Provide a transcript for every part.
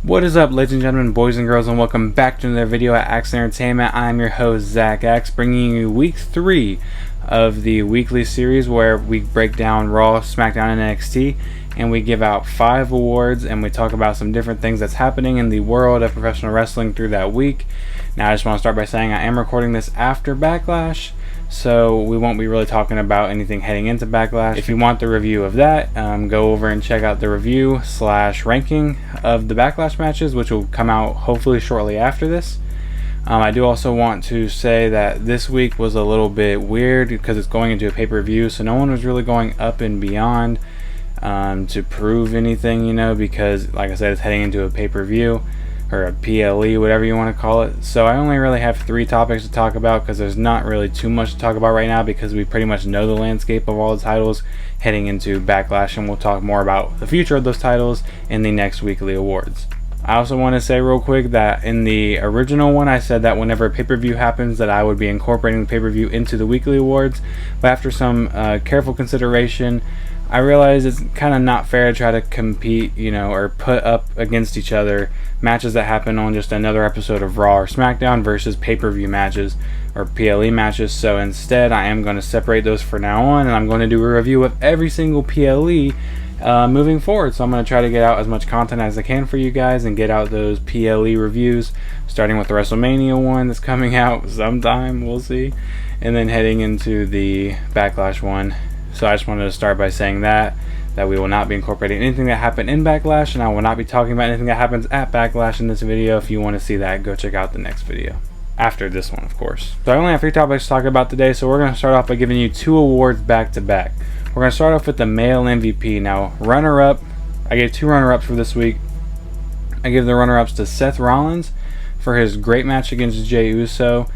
What is up, ladies and gentlemen, boys and girls, and welcome back to another video at Axe Entertainment. I am your host, Zach Axe, bringing you week 3 of the weekly series where we break down Raw, Smackdown, and NXT, and we give out 5 awards, and we talk about some different things that's happening in the world of professional wrestling through that week. Now, I just want to start by saying I am recording this after Backlash, so we won't be really talking about anything heading into Backlash. If you want the review of that, go over and check out the review / ranking of the Backlash matches, which will come out hopefully shortly after this. I do also want to say that this week was a little bit weird because it's going into a pay-per-view, so no one was really going up and beyond to prove anything, because like I said, it's heading into a pay-per-view or a PLE, whatever you want to call it. So I only really have 3 topics to talk about because there's not really too much to talk about right now because we pretty much know the landscape of all the titles heading into Backlash, and we'll talk more about the future of those titles in the next weekly awards. I also want to say real quick that in the original one I said that whenever a pay-per-view happens that I would be incorporating the pay-per-view into the weekly awards, but after some careful consideration I realize it's kind of not fair to try to compete, or put up against each other matches that happen on just another episode of Raw or Smackdown versus pay-per-view matches or PLE matches. So instead, I am going to separate those for now on, and I'm going to do a review of every single PLE moving forward. So I'm going to try to get out as much content as I can for you guys and get out those PLE reviews, starting with the WrestleMania one that's coming out sometime, we'll see, and then heading into the Backlash one. So I just wanted to start by saying that we will not be incorporating anything that happened in Backlash, and I will not be talking about anything that happens at Backlash in this video. If you want to see that, go check out the next video. After this one, of course. So I only have 3 topics to talk about today, so we're going to start off by giving you 2 awards back to back. We're going to start off with the male MVP. Now, runner-up, I gave 2 runner-ups for this week. I give the runner-ups to Seth Rollins for his great match against Jey Uso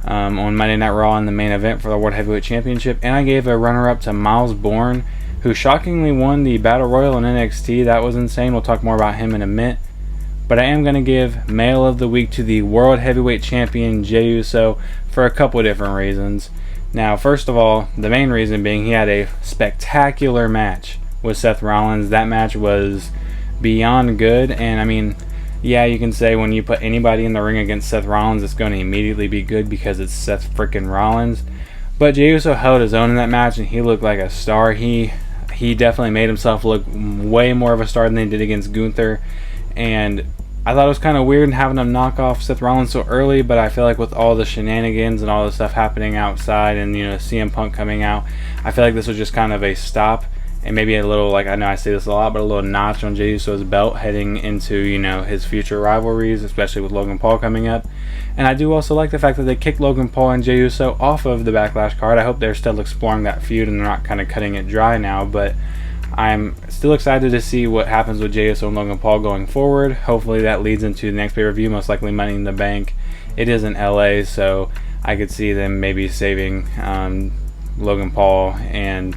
on Monday Night Raw in the main event for the World Heavyweight Championship, and I gave a runner-up to Miles Bourne, who shockingly won the Battle Royal in NXT. That was insane. We'll talk more about him in a minute. But I am going to give Male of the Week to the World Heavyweight Champion Jey Uso for a couple different reasons. Now, first of all, the main reason being he had a spectacular match with Seth Rollins. That match was beyond good, and I mean, yeah, you can say when you put anybody in the ring against Seth Rollins, it's going to immediately be good because it's Seth frickin' Rollins. But Jey Uso held his own in that match, and he looked like a star. He definitely made himself look way more of a star than he did against Gunther. And I thought it was kind of weird having him knock off Seth Rollins so early, but I feel like with all the shenanigans and all the stuff happening outside and, CM Punk coming out, I feel like this was just kind of a stop. And maybe a little, I know I say this a lot, but a little notch on Jey Uso's belt heading into, his future rivalries, especially with Logan Paul coming up. And I do also like the fact that they kicked Logan Paul and Jey Uso off of the Backlash card. I hope they're still exploring that feud and they're not kind of cutting it dry now, but I'm still excited to see what happens with Jey Uso and Logan Paul going forward. Hopefully that leads into the next pay-per-view, most likely Money in the Bank. It is in LA, so I could see them maybe saving Logan Paul and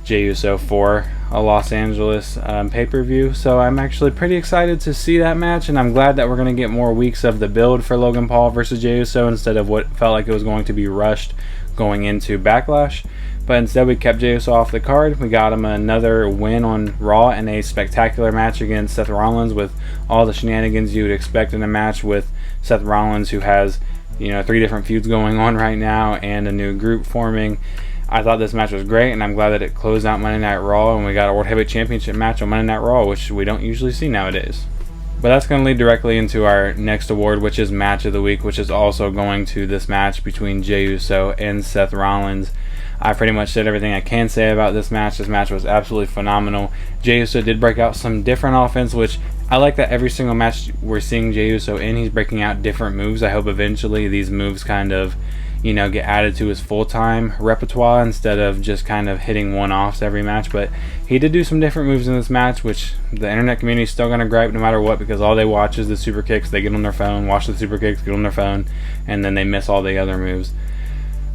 Jey Uso for a Los Angeles pay-per-view. So I'm actually pretty excited to see that match, and I'm glad that we're going to get more weeks of the build for Logan Paul versus Jey Uso instead of what felt like it was going to be rushed going into Backlash. But instead we kept Jey Uso off the card. We got him another win on Raw and a spectacular match against Seth Rollins with all the shenanigans you would expect in a match with Seth Rollins, who has 3 different feuds going on right now and a new group forming. I thought this match was great, and I'm glad that it closed out Monday Night Raw, and we got a World Heavyweight Championship match on Monday Night Raw, which we don't usually see nowadays. But that's going to lead directly into our next award, which is Match of the Week, which is also going to this match between Jey Uso and Seth Rollins. I pretty much said everything I can say about this match. This match was absolutely phenomenal. Jey Uso did break out some different offense, which I like that every single match we're seeing Jey Uso in, he's breaking out different moves. I hope eventually these moves kind of get added to his full-time repertoire instead of just kind of hitting one-offs every match. But he did do some different moves in this match, which the internet community is still going to gripe no matter what, because all they watch is the super kicks. They get on their phone, watch the super kicks, get on their phone, and then they miss all the other moves.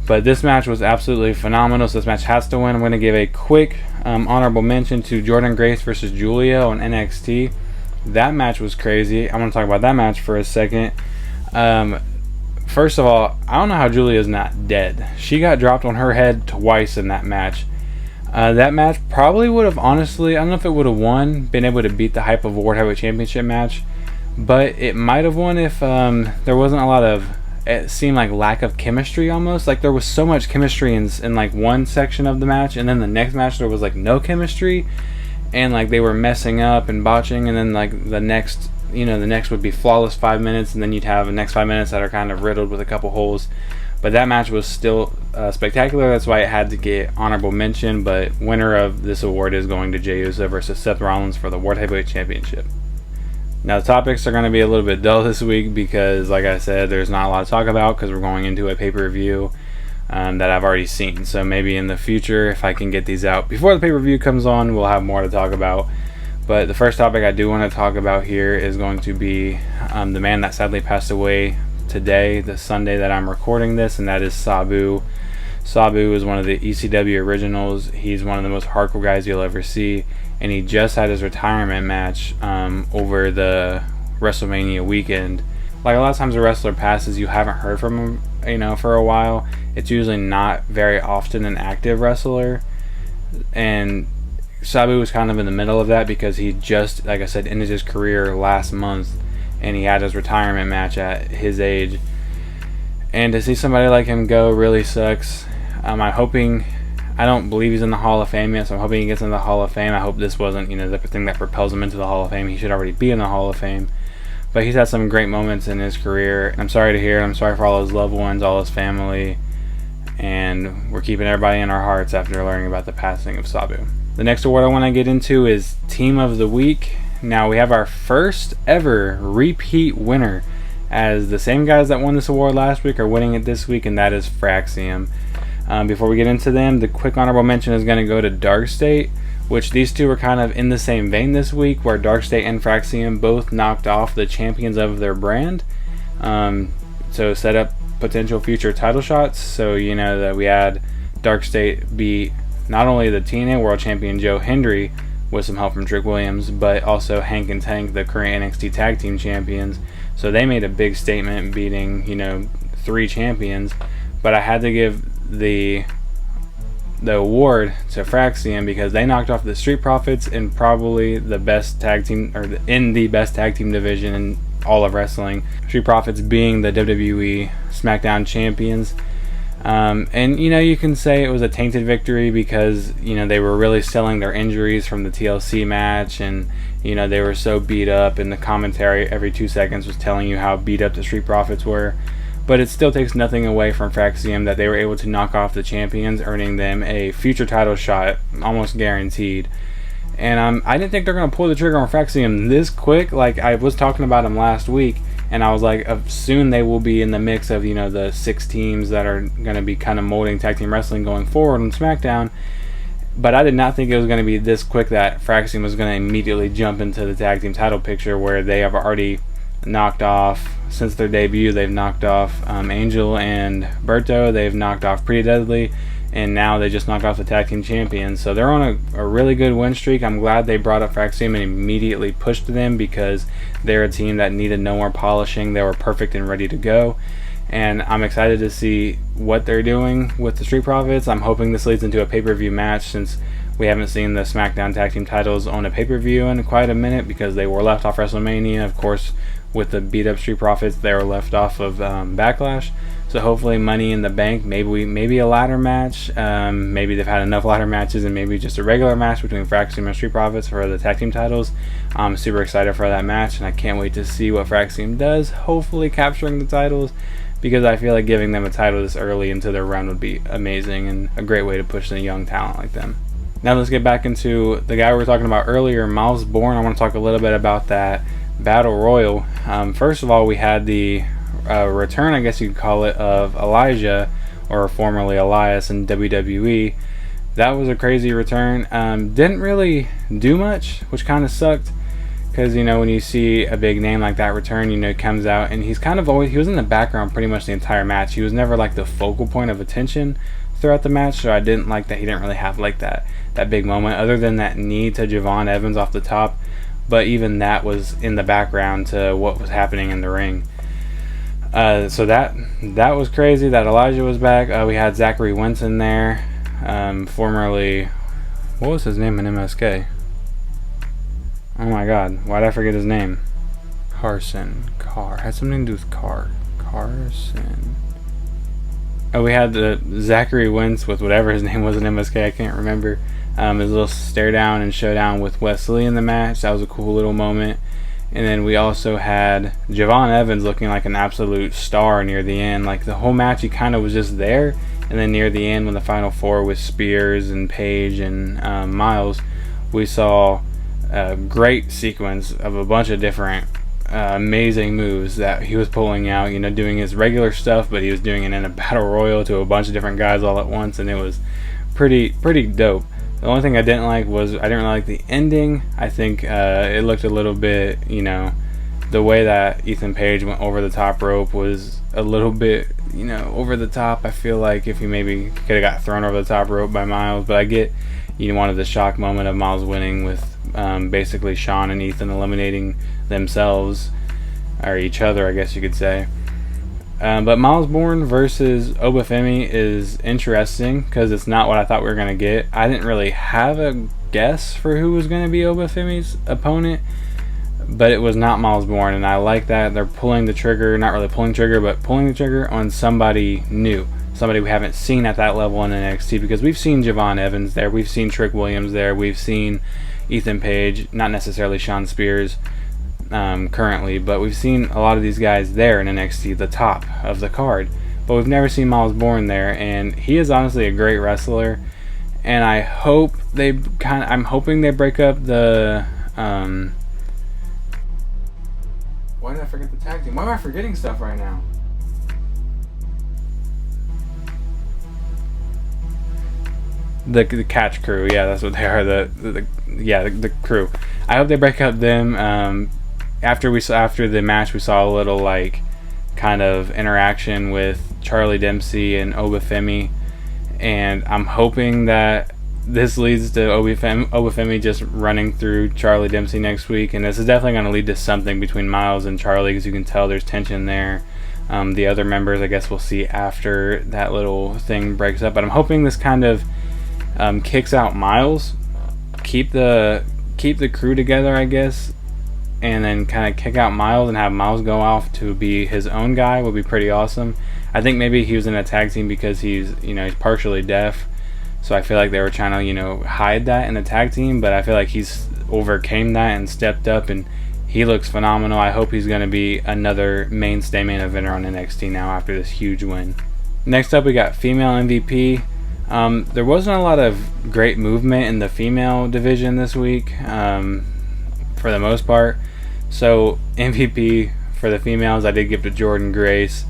But this match was absolutely phenomenal, so this match has to win. I'm going to give a quick honorable mention to Jordynne Grace versus Julia on NXT. That match was crazy. I'm going to talk about that match for a second. First of all, I don't know how Julia's not dead. She got dropped on her head twice in that match. That match probably would have, honestly, I don't know if it would have won, been able to beat the hype of a World Heavyweight Championship match, but it might have won if there wasn't a lot of, it seemed like, lack of chemistry almost. Like there was so much chemistry in like one section of the match, and then the next match there was like no chemistry, and like they were messing up and botching, and then like the next would be flawless 5 minutes, and then you'd have the next 5 minutes that are kind of riddled with a couple holes. But that match was still spectacular. That's why it had to get honorable mention. But winner of this award is going to Jey Uso versus Seth Rollins for the World Heavyweight Championship. Now the topics are going to be a little bit dull this week because, like I said, there's not a lot to talk about because we're going into a pay-per-view that I've already seen. So maybe in the future, if I can get these out before the pay-per-view comes on, we'll have more to talk about. But the first topic I do want to talk about here is going to be the man that sadly passed away today, the Sunday that I'm recording this, and that is Sabu. Sabu is one of the ECW originals. He's one of the most hardcore guys you'll ever see, and he just had his retirement match over the WrestleMania weekend. Like a lot of times a wrestler passes, you haven't heard from him, for a while. It's usually not very often an active wrestler, and Sabu was kind of in the middle of that because he just, like I said, ended his career last month, and he had his retirement match at his age. And to see somebody like him go really sucks. I'm hoping, I don't believe he's in the Hall of Fame yet, so I'm hoping he gets in the Hall of Fame. I hope this wasn't, the thing that propels him into the Hall of Fame. He should already be in the Hall of Fame. But he's had some great moments in his career. I'm sorry to hear it. I'm sorry for all his loved ones, all his family. And we're keeping everybody in our hearts after learning about the passing of Sabu. The next award I want to get into is Team of the Week. Now we have our first ever repeat winner, as the same guys that won this award last week are winning it this week, and that is Fraxium. Before we get into them, the quick honorable mention is going to go to Dark State, which these two were kind of in the same vein this week, where Dark State and Fraxium both knocked off the champions of their brand. So set up potential future title shots. So that we had Dark State beat not only the TNA World Champion Joe Hendry with some help from Trick Williams, but also Hank and Tank, the current NXT Tag Team Champions. So they made a big statement beating, 3 champions. But I had to give the award to Fraxium because they knocked off the Street Profits in probably the best tag team, or in the best tag team division in all of wrestling. Street Profits being the WWE Smackdown champions. And you can say it was a tainted victory because they were really selling their injuries from the TLC match, and they were so beat up, and the commentary every 2 seconds was telling you how beat up the Street Profits were. But it still takes nothing away from Fraxium that they were able to knock off the champions, earning them a future title shot, almost guaranteed. And I didn't think they're going to pull the trigger on Fraxium this quick. Like, I was talking about them last week, and I was like, soon they will be in the mix of, the 6 teams that are going to be kind of molding tag team wrestling going forward on SmackDown. But I did not think it was going to be this quick that Fraxium was going to immediately jump into the tag team title picture, where they have already knocked off, since their debut, they've knocked off Angel and Berto, they've knocked off Pretty Deadly, and now they just knocked off the tag team champions. So they're on a really good win streak. I'm glad they brought up Fraxium and immediately pushed them because they're a team that needed no more polishing. They were perfect and ready to go. And I'm excited to see what they're doing with the Street Profits. I'm hoping this leads into a pay-per-view match, since we haven't seen the SmackDown Tag Team titles on a pay-per-view in quite a minute because they were left off WrestleMania. Of course, with the beat-up Street Profits, they were left off of Backlash. So hopefully Money in the Bank, maybe a ladder match. Maybe they've had enough ladder matches, and maybe just a regular match between Fraxium and Street Profits for the tag team titles. I'm super excited for that match, and I can't wait to see what Fraxium does, hopefully capturing the titles, because I feel like giving them a title this early into their run would be amazing and a great way to push a young talent like them. Now let's get back into the guy we were talking about earlier, Miles Bourne. I want to talk a little bit about that Battle Royal. First of all, we had the return, I guess you could call it, of Elijah, or formerly Elias, in WWE. That was a crazy return. Didn't really do much, which kind of sucked, because when you see a big name like that return, it comes out, and he was in the background pretty much the entire match. He was never like the focal point of attention throughout the match, so I didn't like that he didn't really have like that big moment, other than that knee to Javon Evans off the top. But even that was in the background to what was happening in the ring. So that was crazy that Elijah was back. We had Zachary Winston there, formerly, what was his name in MSK? Oh my god, why did I forget his name? Carr. Had something to do with Carson. Oh, we had the Zachary Wentz with whatever his name was in MSK. I can't remember. His little stare down and showdown with Wesley in the match. That was a cool little moment. And then we also had Javon Evans looking like an absolute star near the end. Like the whole match, he kind of was just there. And then near the end, when the final four with Spears and Page and Miles, we saw a great sequence of a bunch of different amazing moves that he was pulling out. You know, doing his regular stuff, but he was doing it in a battle royal to a bunch of different guys all at once, and it was pretty dope. The only thing I didn't like was I didn't really like the ending. I think it looked a little bit, you know, the way that Ethan Page went over the top rope was a little bit, you know, over the top. I feel like if he maybe could have got thrown over the top rope by Miles, but I get you wanted the shock moment of Miles winning with basically Shawn and Ethan eliminating themselves, or each other, I guess you could say. But Miles Bourne versus Obafemi is interesting because it's not what I thought we were going to get. I didn't really have a guess for who was going to be Obafemi's opponent, but it was not Miles Bourne, and I like that. They're pulling the trigger, not really pulling trigger, but pulling the trigger on somebody new, somebody we haven't seen at that level in NXT, because we've seen Javon Evans there, we've seen Trick Williams there, we've seen Ethan Page, not necessarily Shawn Spears currently, but we've seen a lot of these guys there in NXT, the top of the card, but we've never seen Miles Bourne there, and he is honestly a great wrestler, and I hope I'm hoping they break up the why did I forget the tag team? Why am I forgetting stuff right now? The Catch Crew, yeah, that's what they are. The crew. I hope they break up them. After the match, we saw a little like kind of interaction with Charlie Dempsey and Obafemi, and I'm hoping that this leads to Obafemi just running through Charlie Dempsey next week, and this is definitely going to lead to something between Miles and Charlie, because you can tell there's tension there. The other members, I guess we'll see after that little thing breaks up, but I'm hoping this kind of kicks out Miles, keep the crew together, I guess, and then kind of kick out Miles and have Miles go off to be his own guy would be pretty awesome. I think maybe he was in a tag team because he's partially deaf, so I feel like they were trying to hide that in the tag team, but I feel like he's overcame that and stepped up, and he looks phenomenal. I hope he's going to be another mainstay main eventer on NXT now after this huge win. Next up, we got female MVP. There wasn't a lot of great movement in the female division this week, for the most part. So MVP for the females, I did give to Jordynne Grace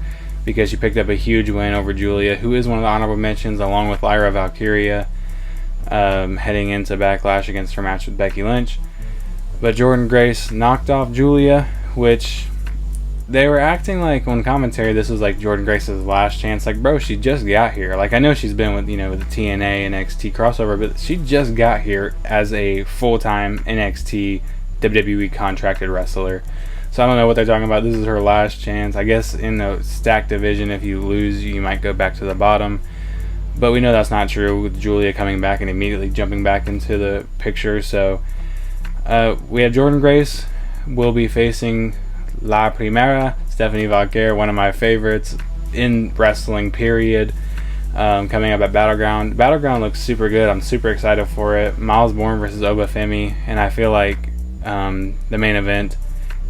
because she picked up a huge win over Julia, who is one of the honorable mentions, along with Lyra Valkyria, heading into Backlash against her match with Becky Lynch. But Jordynne Grace knocked off Julia, which they were acting like on commentary this was like Jordynne Grace's last chance. Like, bro, she just got here. Like, I know she's been with the TNA NXT crossover, but she just got here as a full-time NXT WWE contracted wrestler. So I don't know what they're talking about. This is her last chance. I guess in the stacked division, if you lose, you might go back to the bottom. But we know that's not true with Julia coming back and immediately jumping back into the picture. So we have Jordynne Grace will be facing La Primera, Stephanie Valkyrie, one of my favorites in wrestling, period, coming up at Battleground. Battleground looks super good. I'm super excited for it. Miles Bourne versus Obafemi, and I feel like the main event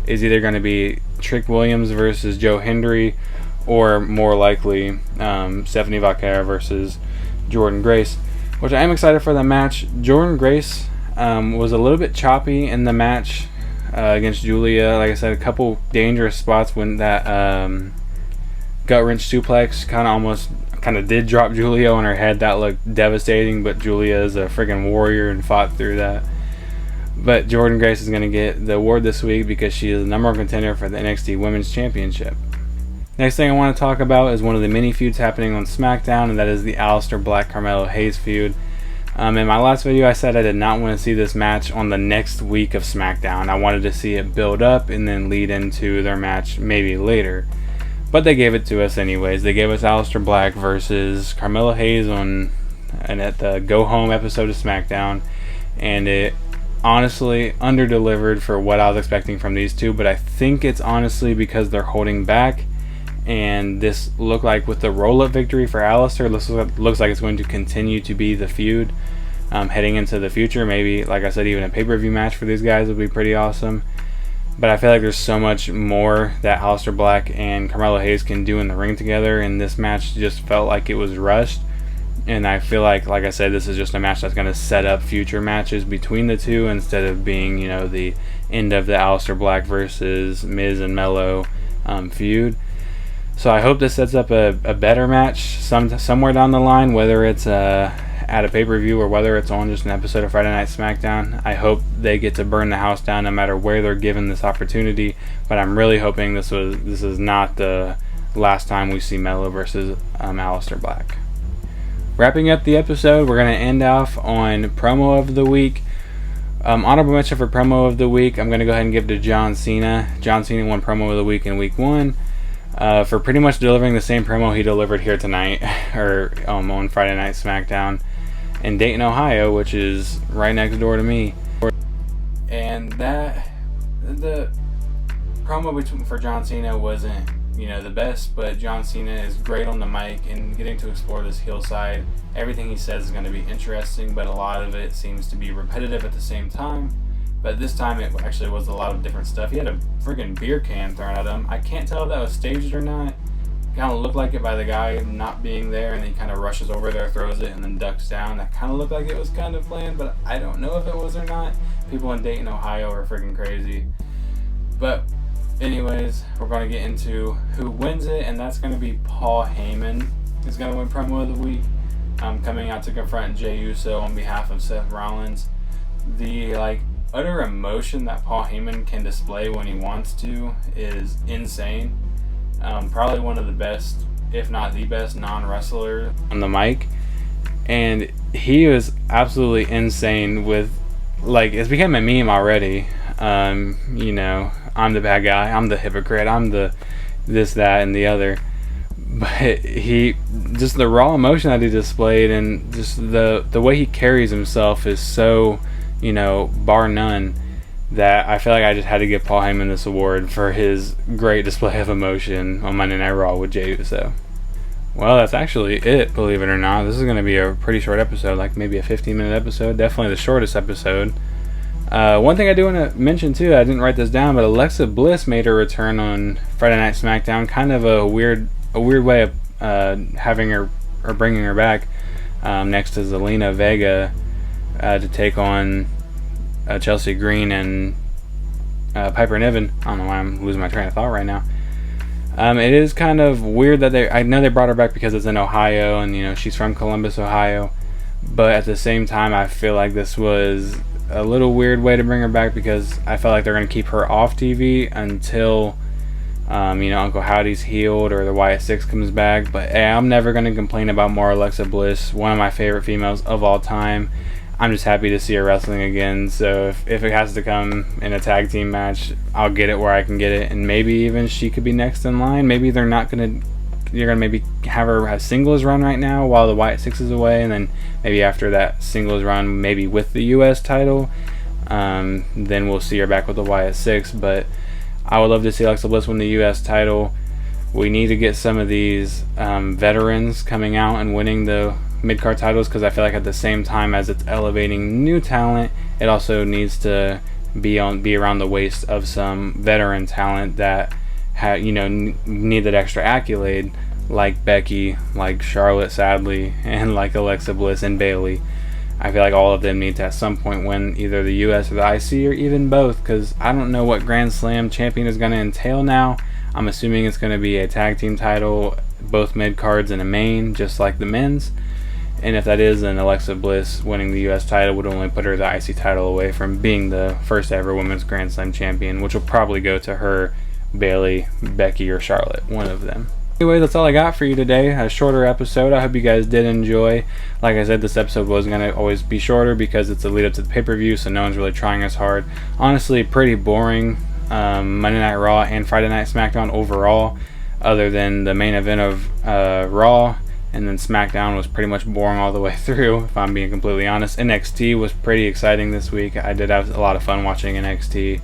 is either going to be Trick Williams versus Joe Hendry, or more likely Stephanie Valkyrie versus Jordynne Grace, which I am excited for the match. Jordynne Grace was a little bit choppy in the match against Julia. Like I said, a couple dangerous spots when that gut wrench suplex kind of did drop Julia on her head. That looked devastating, but Julia is a freaking warrior and fought through that. But Jordynne Grace is going to get the award this week because she is the number one contender for the NXT Women's Championship. Next thing I want to talk about is one of the mini feuds happening on Smackdown, and that is the Aleister Black Carmelo Hayes feud. In my last video, I said I did not want to see this match on the next week of SmackDown. I wanted to see it build up and then lead into their match maybe later. But they gave it to us anyways. They gave us Aleister Black versus Carmelo Hayes at the Go Home episode of SmackDown, and it honestly under-delivered for what I was expecting from these two, but I think it's honestly because they're holding back, and this looked like with the roll-up victory for Alistair, looks like it's going to continue to be the feud heading into the future. Maybe, like I said, even a pay-per-view match for these guys would be pretty awesome. But I feel like there's so much more that Aleister Black and Carmelo Hayes can do in the ring together, and this match just felt like it was rushed. And I feel like I said, this is just a match that's going to set up future matches between the two instead of being, the end of the Aleister Black versus Miz and Melo feud. So I hope this sets up a better match somewhere down the line, whether it's at a pay-per-view or whether it's on just an episode of Friday Night Smackdown. I hope they get to burn the house down no matter where they're given this opportunity, but I'm really hoping this is not the last time we see Melo versus Aleister Black. Wrapping up the episode, we're going to end off on Promo of the Week. Honorable mention for Promo of the Week, I'm going to go ahead and give to John Cena. John Cena won Promo of the Week in Week 1 for pretty much delivering the same promo he delivered here tonight, or on Friday Night Smackdown in Dayton, Ohio, which is right next door to me. And the promo for John Cena wasn't the best, but John Cena is great on the mic, and getting to explore this heel side, everything he says is going to be interesting, but a lot of it seems to be repetitive at the same time. But this time it actually was a lot of different stuff. He had a freaking beer can thrown at him. I can't tell if that was staged or not. Kind of looked like it by the guy not being there, and he kind of rushes over there, throws it, and then ducks down. That kind of looked like it was kind of planned, but I don't know if it was or not. People in Dayton, Ohio are freaking crazy. But anyways, we're going to get into who wins it, and that's going to be Paul Heyman. He's going to win Promo of the Week, coming out to confront Jey Uso on behalf of Seth Rollins. The utter emotion that Paul Heyman can display when he wants to is insane. Probably one of the best, if not the best, non-wrestler on the mic, and he was absolutely insane with, it's become a meme already. I'm the bad guy, I'm the hypocrite, I'm the this, that, and the other. But he, just the raw emotion that he displayed, and just the way he carries himself is so, bar none, that I feel like I just had to give Paul Heyman this award for his great display of emotion on Monday Night Raw with Jey Uso. Well, that's actually it, believe it or not. This is going to be a pretty short episode, maybe a 15-minute episode, definitely the shortest episode. One thing I do want to mention too, I didn't write this down, but Alexa Bliss made her return on Friday Night SmackDown. Kind of a weird way of having her or bringing her back next to Zelina Vega to take on Chelsea Green and Piper Niven. I don't know why I'm losing my train of thought right now. It is kind of weird that I know they brought her back because it's in Ohio, and she's from Columbus, Ohio. But at the same time, I feel like this was a little weird way to bring her back, because I felt like they're going to keep her off TV until Uncle Howdy's healed or the Wyatt Six comes back. But hey, I'm never going to complain about more Alexa Bliss, one of my favorite females of all time. I'm just happy to see her wrestling again. So if it has to come in a tag team match, I'll get it where I can get it, and maybe even she could be next in line. Maybe you're gonna maybe have her have singles run right now while the Wyatt Six is away, and then maybe after that singles run, maybe with the U.S. title, then we'll see her back with the Wyatt Six. But I would love to see Alexa Bliss win the U.S. title. We need to get some of these veterans coming out and winning the mid-card titles, because I feel like at the same time as it's elevating new talent, it also needs to be around the waist of some veteran talent that need that extra accolade, like Becky, like Charlotte, sadly, and like Alexa Bliss and Bayley. I feel like all of them need to at some point win either the US or the IC, or even both, because I don't know what Grand Slam champion is going to entail now. I'm assuming it's going to be a tag team title, both mid-cards and a main, just like the men's. And if that is, then Alexa Bliss winning the U.S. title would only put her the IC title away from being the first ever women's Grand Slam champion, which will probably go to her, Bayley, Becky, or Charlotte, one of them. Anyway, that's all I got for you today. A shorter episode. I hope you guys did enjoy. Like I said, this episode was going to always be shorter because it's a lead up to the pay-per-view, so no one's really trying as hard. Honestly, pretty boring Monday Night Raw and Friday Night SmackDown overall, other than the main event of Raw and then Smackdown was pretty much boring all the way through, if I'm being completely honest. NXT was pretty exciting this week. I did have a lot of fun watching NXT.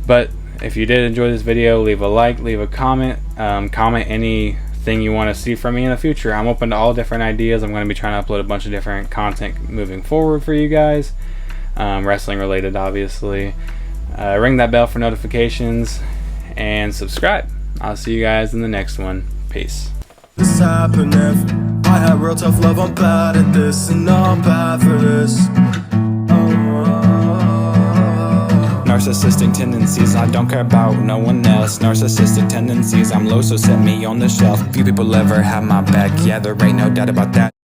But if you did enjoy this video, leave a like, leave a comment, comment anything you want to see from me in the future. I'm open to all different ideas. I'm going to be trying to upload a bunch of different content moving forward for you guys, wrestling related obviously. Ring that bell for notifications and subscribe. I'll see you guys in the next one. Peace. This happened if I had real tough love, I'm bad at this, and I'm bad for this. Narcissistic tendencies, I don't care about no one else. Narcissistic tendencies, I'm low, so set me on the shelf. Few people ever have my back, yeah, there ain't no doubt about that.